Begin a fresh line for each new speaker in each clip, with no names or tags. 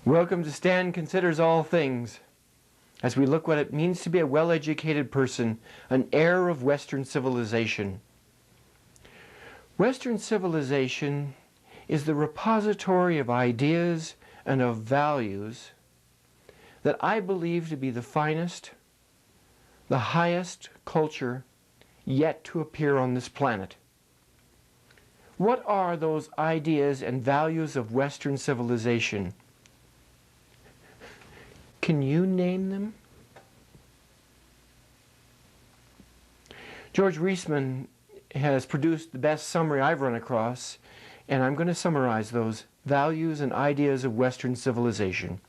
Welcome to Stan Considers All Things, as we look what it means to be a well-educated person, an heir of Western civilization. Western civilization is the repository of ideas and of values that I believe to be the finest, the highest culture yet to appear on this planet. What are those ideas and values of Western civilization? Can you name them? George Reisman has produced the best summary I've run across, and I'm going to summarize those values and ideas of Western civilization.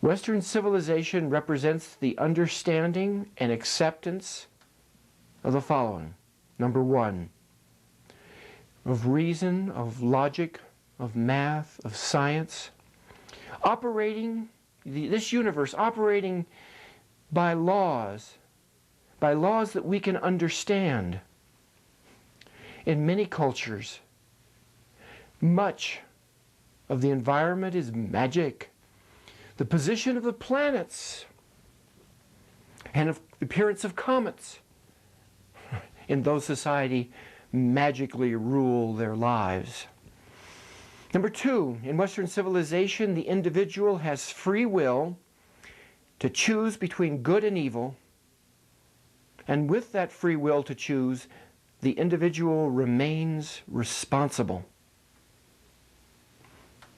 Western civilization represents the understanding and acceptance of the following. Number one, of reason, of logic, of math, of science, operating, this universe operating by laws that we can understand. In many cultures, much of the environment is magic. The position of the planets and of the appearance of comets in those society magically rule their lives. Number two, in Western civilization, the individual has free will to choose between good and evil, and with that free will to choose, the individual remains responsible.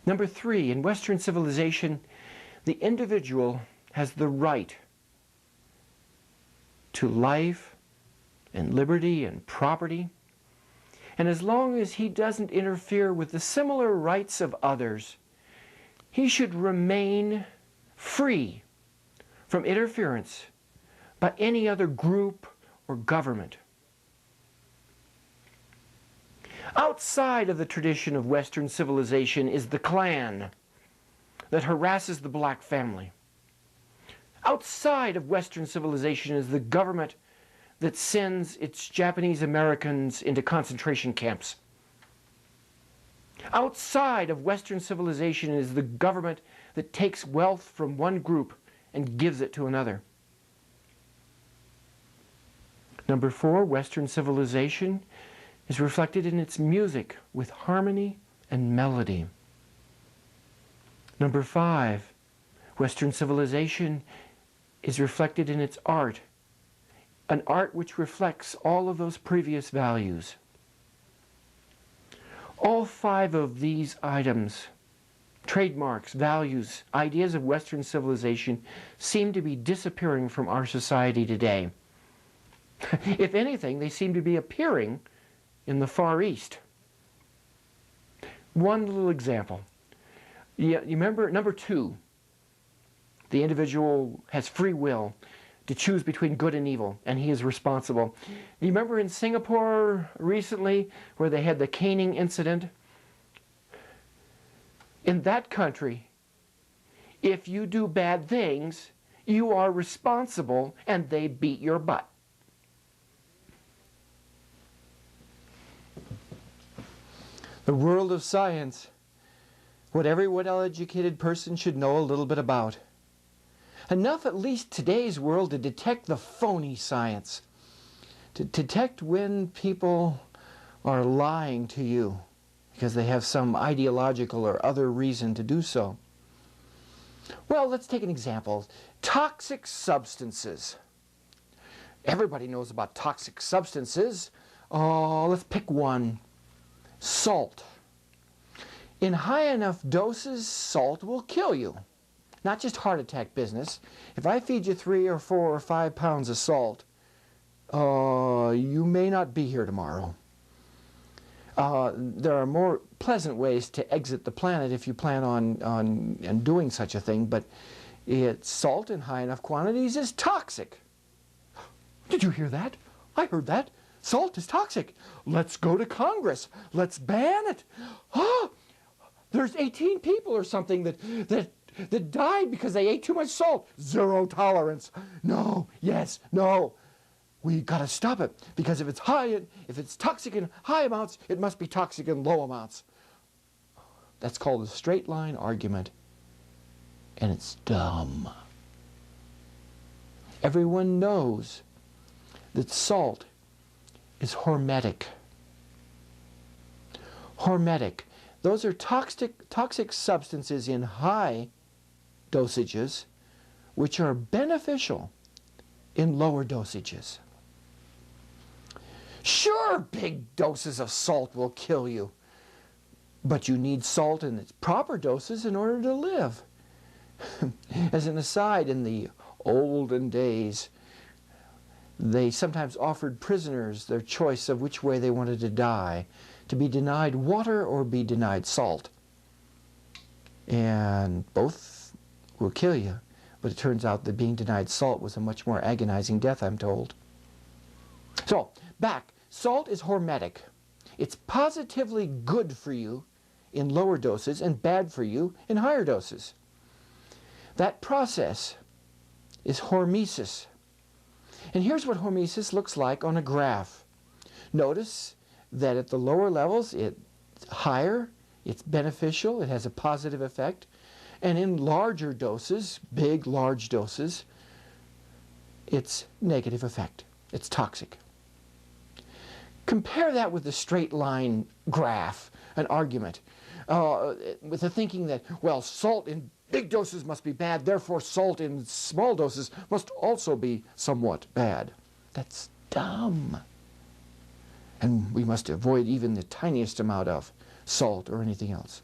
Number three, in Western civilization, the individual has the right to life and liberty and property. And as long as he doesn't interfere with the similar rights of others, he should remain free from interference by any other group or government. Outside of the tradition of Western civilization is the clan that harasses the black family. Outside of Western civilization is the government that sends its Japanese Americans into concentration camps. Outside of Western civilization is the government that takes wealth from one group and gives it to another. Number four, Western civilization is reflected in its music with harmony and melody. Number five, Western civilization is reflected in its art, an art which reflects all of those previous values. All five of these items, trademarks, values, ideas of Western civilization, seem to be disappearing from our society today. If anything, they seem to be appearing in the Far East. One little example. You remember, number two, the individual has free will to choose between good and evil, and he is responsible. You remember in Singapore recently where they had the caning incident? In that country, if you do bad things, you are responsible and they beat your butt. The world of science, what every well-educated person should know a little bit about. Enough at least today's world to detect the phony science, to detect when people are lying to you because they have some ideological or other reason to do so. Well, let's take an example. Toxic substances. Everybody knows about toxic substances. Oh, let's pick one. Salt. In high enough doses, salt will kill you. Not just heart attack business. If I feed you 3 or 4 or 5 pounds of salt, you may not be here tomorrow. There are more pleasant ways to exit the planet if you plan on doing such a thing, but salt in high enough quantities is toxic. Did you hear that? I heard that. Salt is toxic. Let's go to Congress. Let's ban it. Oh, there's 18 people or something that died because they ate too much salt. Zero tolerance. No, yes, no. We got to stop it because if it's toxic in high amounts, it must be toxic in low amounts. That's called a straight line argument, and it's dumb. Everyone knows that salt is hormetic. Hormetic. Those are toxic substances in high dosages which are beneficial in lower dosages. Sure, big doses of salt will kill you, but you need salt in its proper doses in order to live. As an aside, in the olden days, they sometimes offered prisoners their choice of which way they wanted to die, to be denied water or be denied salt. And both will kill you, but it turns out that being denied salt was a much more agonizing death, I'm told. So, back. Salt is hormetic. It's positively good for you in lower doses and bad for you in higher doses. That process is hormesis. And here's what hormesis looks like on a graph. Notice that at the lower levels, it's higher, it's beneficial, it has a positive effect. And in larger doses, big, large doses, it's negative effect. It's toxic. Compare that with the straight line graph, an argument, with the thinking that, well, salt in big doses must be bad, therefore salt in small doses must also be somewhat bad. That's dumb. And we must avoid even the tiniest amount of salt or anything else.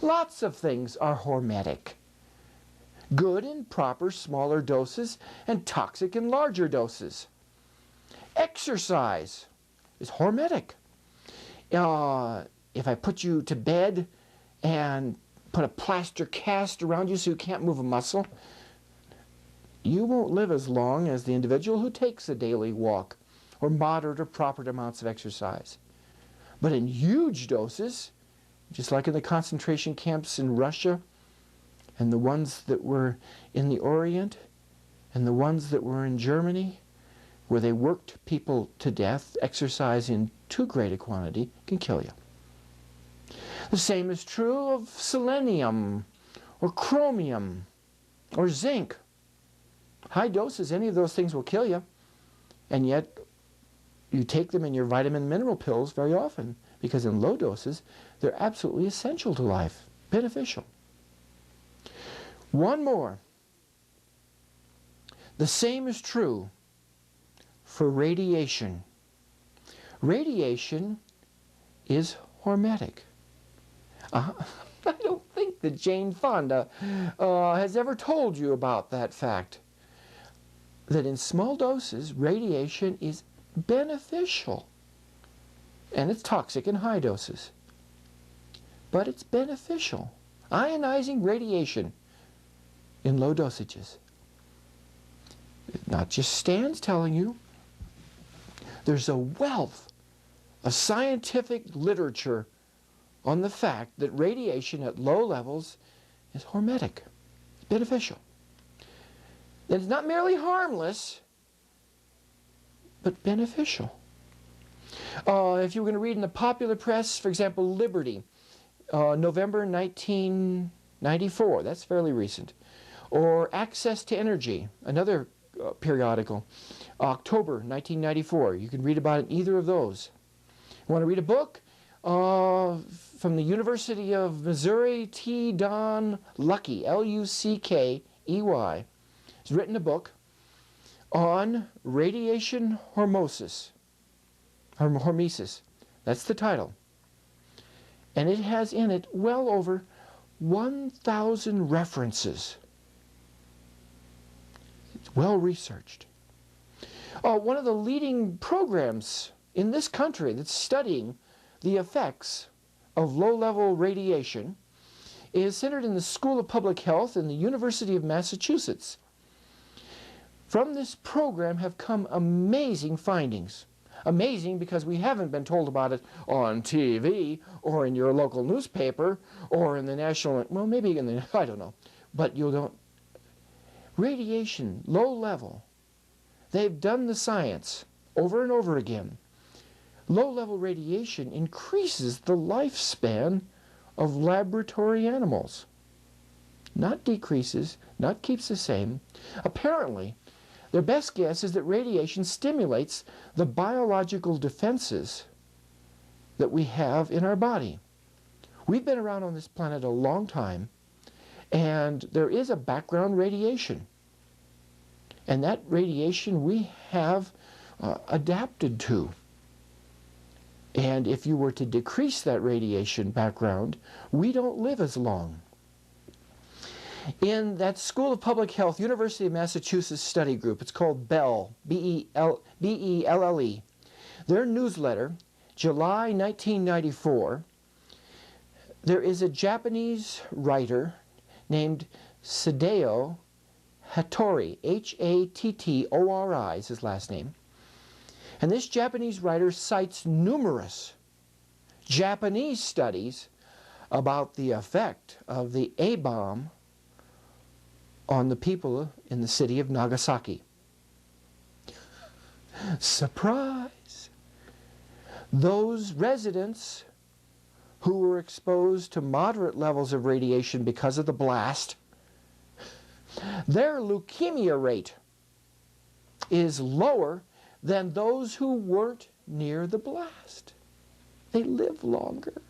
Lots of things are hormetic. Good in proper smaller doses and toxic in larger doses. Exercise is hormetic. If I put you to bed and put a plaster cast around you so you can't move a muscle, you won't live as long as the individual who takes a daily walk or moderate or proper amounts of exercise. But in huge doses, just like in the concentration camps in Russia and the ones that were in the Orient and the ones that were in Germany, where they worked people to death, exercise in too great a quantity can kill you. The same is true of selenium or chromium or zinc. High doses, any of those things will kill you, and yet you take them in your vitamin mineral pills very often, because in low doses they're absolutely essential to life, beneficial. One more. The same is true for radiation. Radiation is hormetic. I don't think that Jane Fonda has ever told you about that fact, that in small doses radiation is beneficial, and it's toxic in high doses, but it's beneficial. Ionizing radiation in low dosages. Not just Stan's telling you. There's a wealth of scientific literature on the fact that radiation at low levels is hormetic, beneficial. It's not merely harmless, but beneficial. If you were going to read in the popular press, for example, Liberty, November 1994, that's fairly recent. Or Access to Energy, another periodical, October 1994. You can read about it in either of those. You want to read a book? From the University of Missouri, T. Don Luckey, Luckey, has written a book on radiation hormesis. That's the title. And it has in it well over 1,000 references. It's well researched. One of the leading programs in this country that's studying the effects of low-level radiation is centered in the School of Public Health in the University of Massachusetts. From this program have come amazing findings. Amazing because we haven't been told about it on TV or in your local newspaper or in the national, well, maybe in the, I don't know, but you don't. Radiation, low level. They've done the science over and over again. Low-level radiation increases the lifespan of laboratory animals. Not decreases, not keeps the same. Apparently, their best guess is that radiation stimulates the biological defenses that we have in our body. We've been around on this planet a long time, and there is a background radiation. And that radiation we have adapted to. And if you were to decrease that radiation background, we don't live as long. In that School of Public Health, University of Massachusetts study group, it's called BELL, B-E-L-L-E, their newsletter, July 1994, there is a Japanese writer named Sadao Hattori, H-A-T-T-O-R-I is his last name. And this Japanese writer cites numerous Japanese studies about the effect of the A-bomb on the people in the city of Nagasaki. Surprise! Those residents who were exposed to moderate levels of radiation because of the blast, their leukemia rate is lower than those who weren't near the blast. They live longer.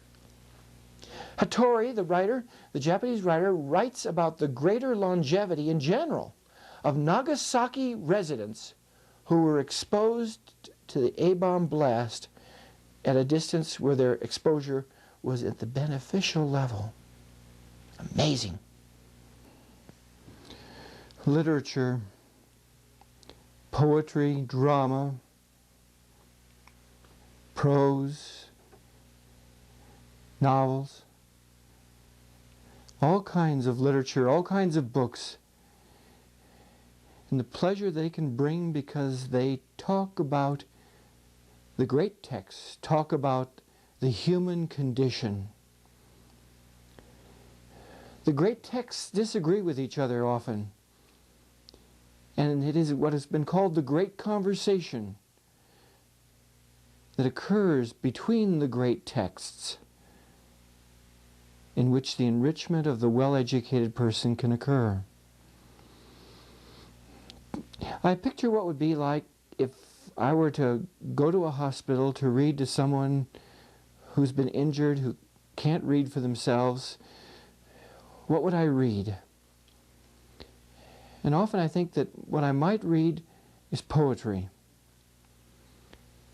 Hattori, the writer, the Japanese writer, writes about the greater longevity in general of Nagasaki residents who were exposed to the A-bomb blast at a distance where their exposure was at the beneficial level. Amazing. Literature, poetry, drama, prose, novels, all kinds of literature, all kinds of books, and the pleasure they can bring because they talk about the great texts, talk about the human condition. The great texts disagree with each other often, and it is what has been called the great conversation that occurs between the great texts, in which the enrichment of the well-educated person can occur. I picture what it would be like if I were to go to a hospital to read to someone who's been injured, who can't read for themselves. What would I read? And often I think that what I might read is poetry.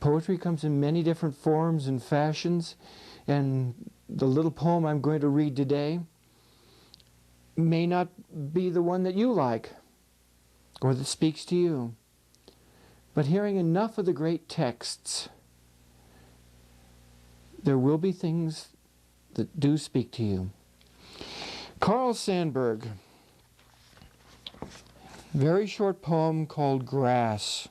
Poetry comes in many different forms and fashions, and the little poem I'm going to read today may not be the one that you like or that speaks to you. But hearing enough of the great texts, there will be things that do speak to you. Carl Sandburg, very short poem called Grass.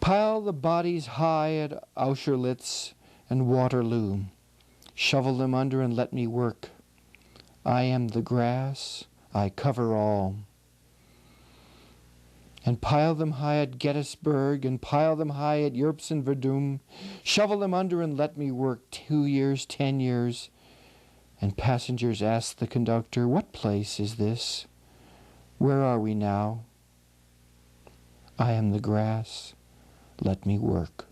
Pile the bodies high at Austerlitz and Waterloo. Shovel them under and let me work. I am the grass, I cover all. And pile them high at Gettysburg, and pile them high at Yerps and Verdun. Shovel them under and let me work 2 years, 10 years. And passengers ask the conductor, what place is this? Where are we now? I am the grass, let me work.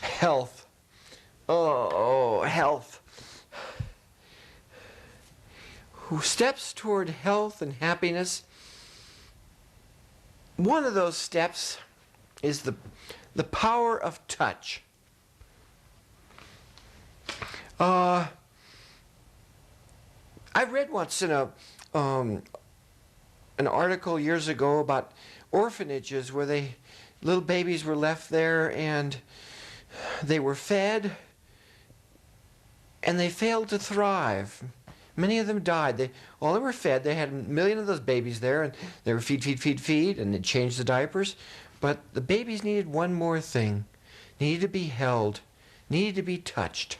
Health. Oh, health. Who steps toward health and happiness? One of those steps is the power of touch. I read once in an article years ago about orphanages where little babies were left there and they were fed and they failed to thrive. Many of them died. They were fed. They had 1 million of those babies there, and they were feed, and they changed the diapers. But the babies needed one more thing. Needed to be held. Needed to be touched.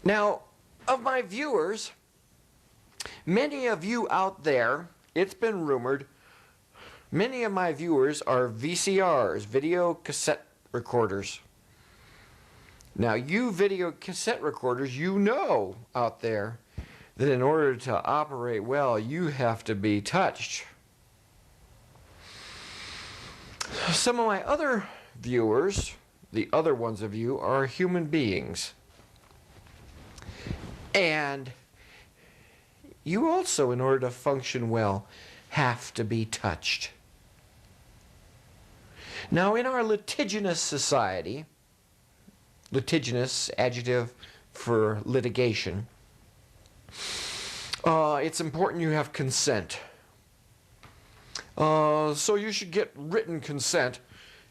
Now, of my viewers, many of you out there, it's been rumored, many of my viewers are VCRs, video cassette recorders. Now, you video cassette recorders, you know out there that in order to operate well, you have to be touched. Some of my other viewers, the other ones of you, are human beings. And you also, in order to function well, have to be touched. Now, in our litigious society, litigious, adjective for litigation, it's important you have consent. So you should get written consent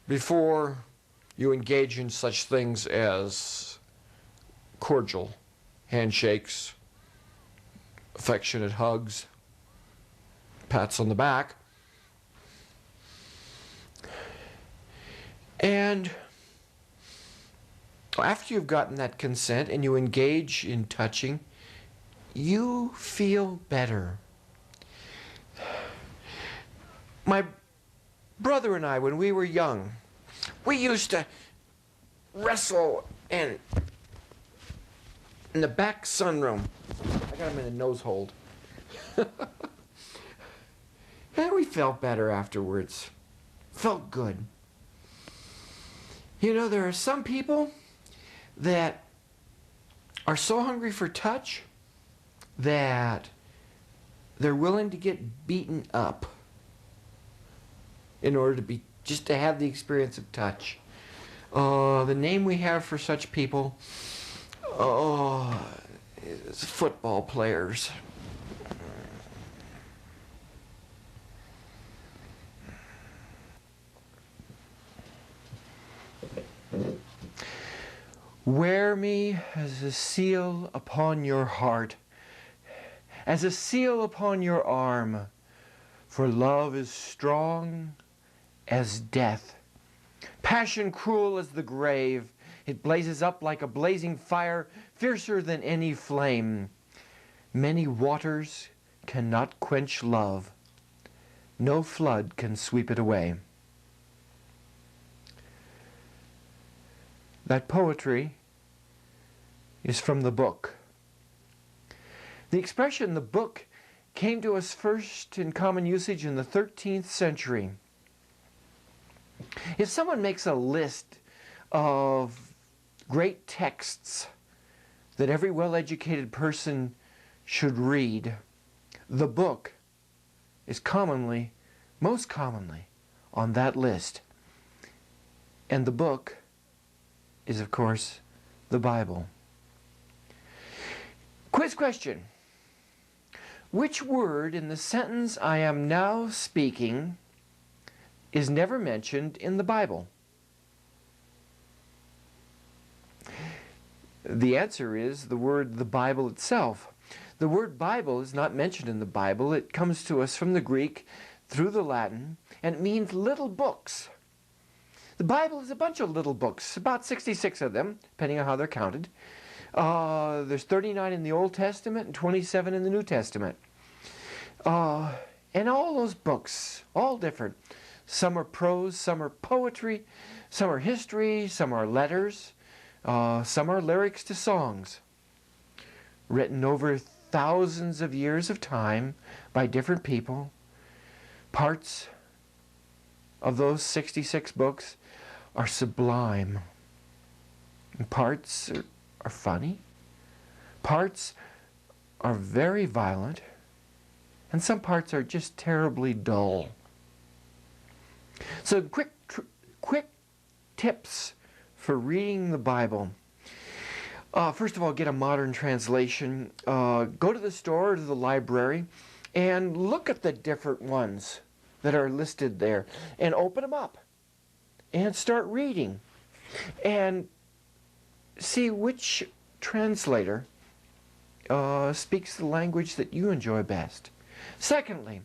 before you engage in such things as cordial handshakes, affectionate hugs, pats on the back. And after you've gotten that consent and you engage in touching, you feel better. My brother and I, when we were young, we used to wrestle in the back sunroom. I got him in a nose hold. And we felt better afterwards. Felt good. You know, there are some people that are so hungry for touch that they're willing to get beaten up in order to be just to have the experience of touch. The name we have for such people is football players. Wear me as a seal upon your heart, as a seal upon your arm, for love is strong as death, passion cruel as the grave. It blazes up like a blazing fire, fiercer than any flame. Many waters cannot quench love. No flood can sweep it away. That poetry is from the book. The expression "the book" came to us first in common usage in the 13th century. If someone makes a list of great texts that every well-educated person should read, the book is commonly, most commonly, on that list. And the book is, of course, the Bible. Quiz question. Which word in the sentence I am now speaking is never mentioned in the Bible? The answer is the word the Bible itself. The word Bible is not mentioned in the Bible. It comes to us from the Greek through the Latin, and it means little books. The Bible is a bunch of little books, about 66 of them, depending on how they're counted. There's 39 in the Old Testament and 27 in the New Testament. And all those books, all different. Some are prose, some are poetry, some are history, some are letters, some are lyrics to songs, written over thousands of years of time by different people. Parts of those 66 books are sublime. And parts are funny. Parts are very violent. And some parts are just terribly dull. So quick tips for reading the Bible. First of all, get a modern translation. Go to the store or to the library and look at the different ones that are listed there and open them up and start reading and see which translator speaks the language that you enjoy best. Secondly,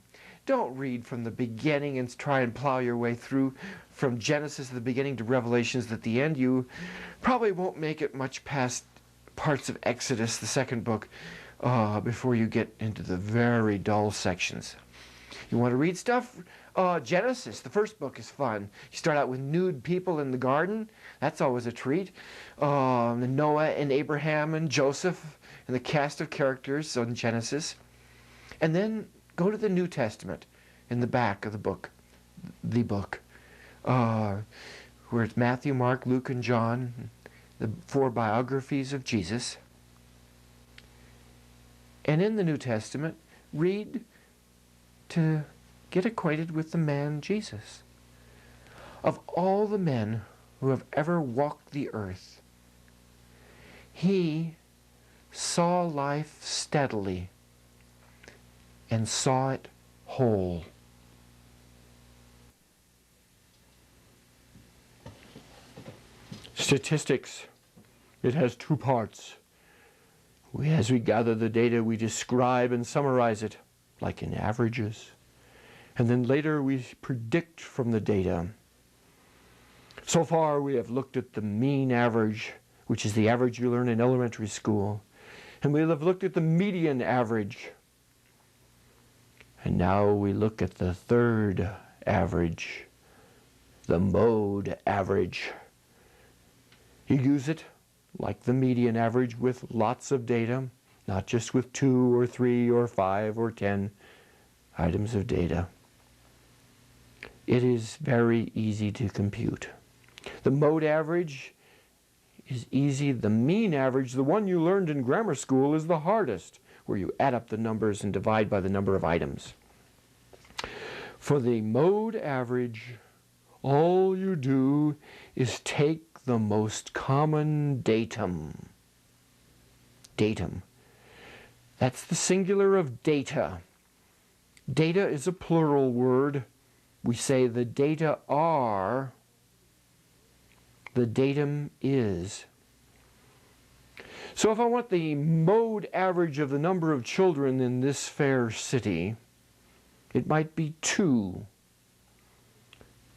don't read from the beginning and try and plow your way through from Genesis at the beginning to Revelations at the end. You probably won't make it much past parts of Exodus, the second book, before you get into the very dull sections. You want to read stuff? Genesis, the first book, is fun. You start out with nude people in the garden. That's always a treat. Noah and Abraham and Joseph and the cast of characters on Genesis. And then go to the New Testament in the back of the book, where it's Matthew, Mark, Luke, and John, the 4 biographies of Jesus. And in the New Testament, read to get acquainted with the man Jesus. Of all the men who have ever walked the earth, he saw life steadily and saw it whole. Statistics, it has 2 parts. As we gather the data, we describe and summarize it, like in averages. And then later we predict from the data. So far we have looked at the mean average, which is the average you learn in elementary school. And we have looked at the median average. And now we look at the third average, the mode average. You use it like the median average with lots of data, not just with 2 or 3 or 5 or 10 items of data. It is very easy to compute. The mode average is easy. The mean average, the one you learned in grammar school, is the hardest, where you add up the numbers and divide by the number of items. For the mode average, all you do is take the most common datum. Datum. That's the singular of data. Data is a plural word. We say the data are, the datum is. So if I want the mode average of the number of children in this fair city, it might be 2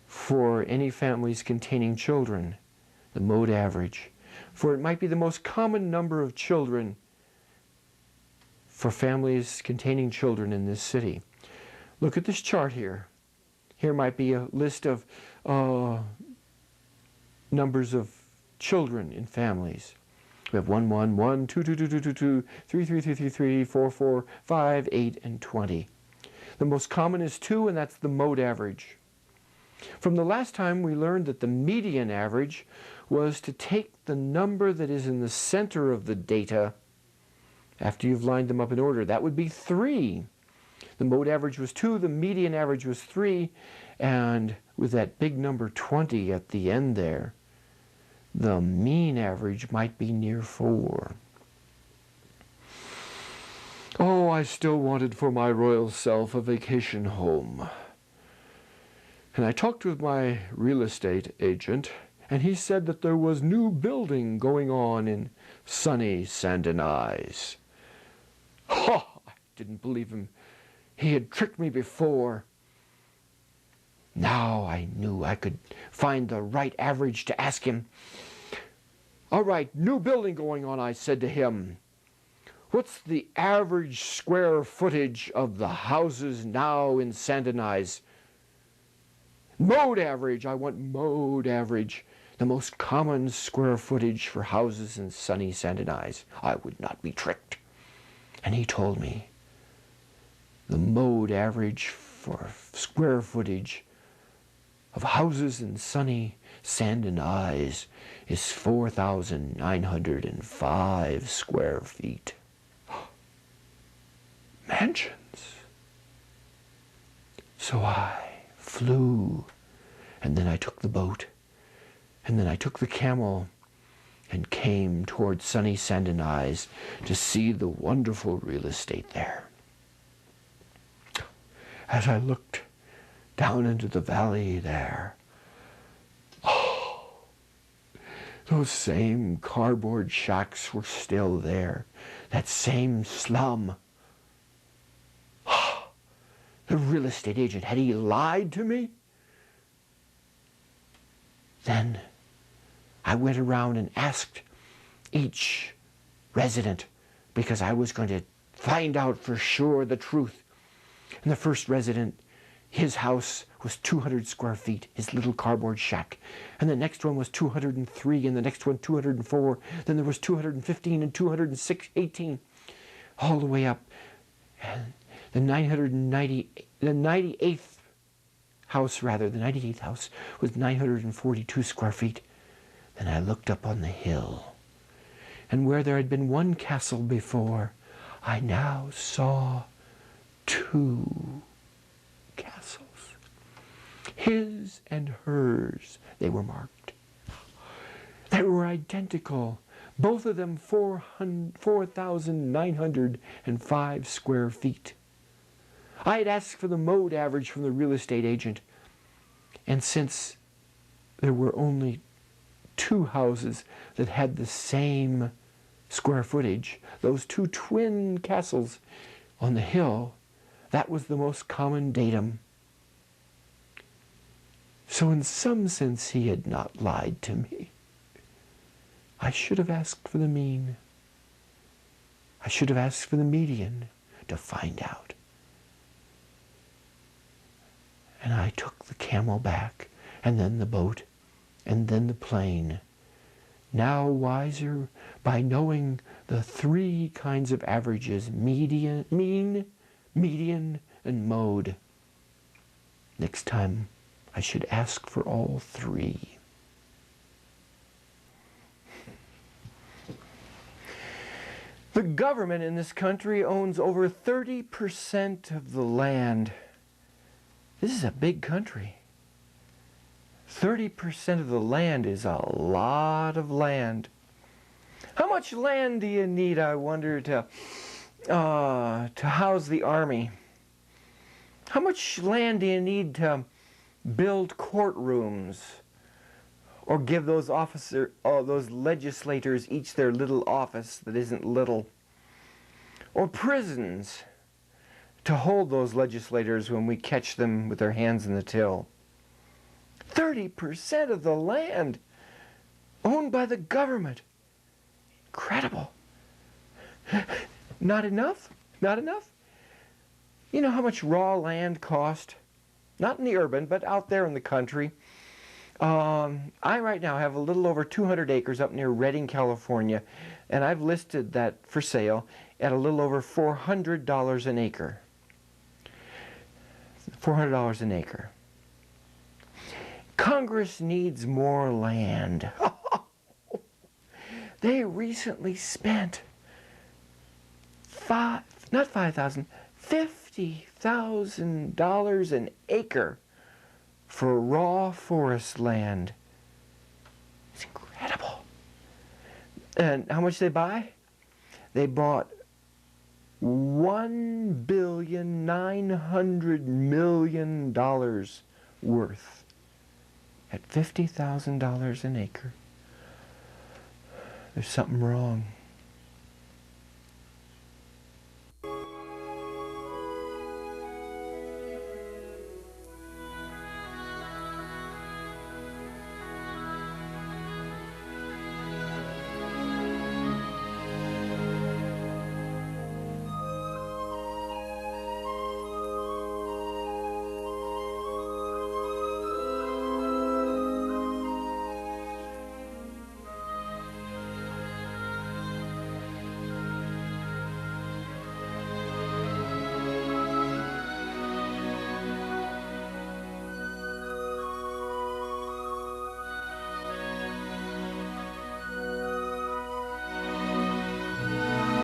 for any families containing children, the mode average. For it might be the most common number of children for families containing children in this city. Look at this chart here. Here might be a list of numbers of children in families. We have 1, 1, 1, 2, 2, 2, 2, 2, 2, 3, 3, 3, 3, 3, 4, 4, 5, 8, and 20. The most common is 2, and that's the mode average. From the last time, we learned that the median average was to take the number that is in the center of the data after you've lined them up in order. That would be 3. The mode average was 2, the median average was 3, and with that big number 20 at the end there, the mean average might be near 4. Oh, I still wanted for my royal self a vacation home. And I talked with my real estate agent, and he said that there was new building going on in sunny Saint Denis. Ha! I didn't believe him. He had tricked me before. Now I knew I could find the right average to ask him. All right, new building going on, I said to him. What's the average square footage of the houses now in Saint Denis? Mode average, I want mode average. The most common square footage for houses in sunny Saint Denis. I would not be tricked. And he told me the mode average for square footage of houses in sunny Saint Denis is 4,905 square feet. Mansions. So I flew, and then I took the boat, and then I took the camel and came toward sunny Saint Denis to see the wonderful real estate there. As I looked down into the valley there, oh, those same cardboard shacks were still there, that same slum. The real estate agent, had he lied to me? Then I went around and asked each resident because I was going to find out for sure the truth. And the first resident, his house was 200 square feet, his little cardboard shack. And the next one was 203, and the next one 204. Then there was 215 and 218, all the way up. And the 98th house was 942 square feet. Then I looked up on the hill, and where there had been one castle before, I now saw 2 castles. His and hers, they were marked. They were identical. Both of them 4,905 square feet. I had asked for the mode average from the real estate agent, and since there were only 2 houses that had the same square footage, those 2 twin castles on the hill, that was the most common datum. So in some sense he had not lied to me. I should have asked for the mean. I should have asked for the median to find out. And I took the camel back, and then the boat, and then the plane. Now wiser by knowing the 3 kinds of averages: median, mean, median, and mode. Next time I should ask for all 3. The government in this country owns over 30% of the land. This is a big country. 30% of the land is a lot of land. How much land do you need, I wonder, to house the army? How much land do you need to build courtrooms, or give those those legislators each their little office that isn't little, or prisons to hold those legislators when we catch them with their hands in the till? 30% of the land owned by the government. Incredible. Not enough? Not enough? You know how much raw land cost? Not in the urban, but out there in the country. I right now have a little over 200 acres up near Redding, California, and I've listed that for sale at a little over $400 an acre. $400 an acre. Congress needs more land. They recently spent $50,000 an acre for raw forest land. It's incredible. And how much they buy? They bought $1,900,000,000 worth at $50,000 an acre. There's something wrong.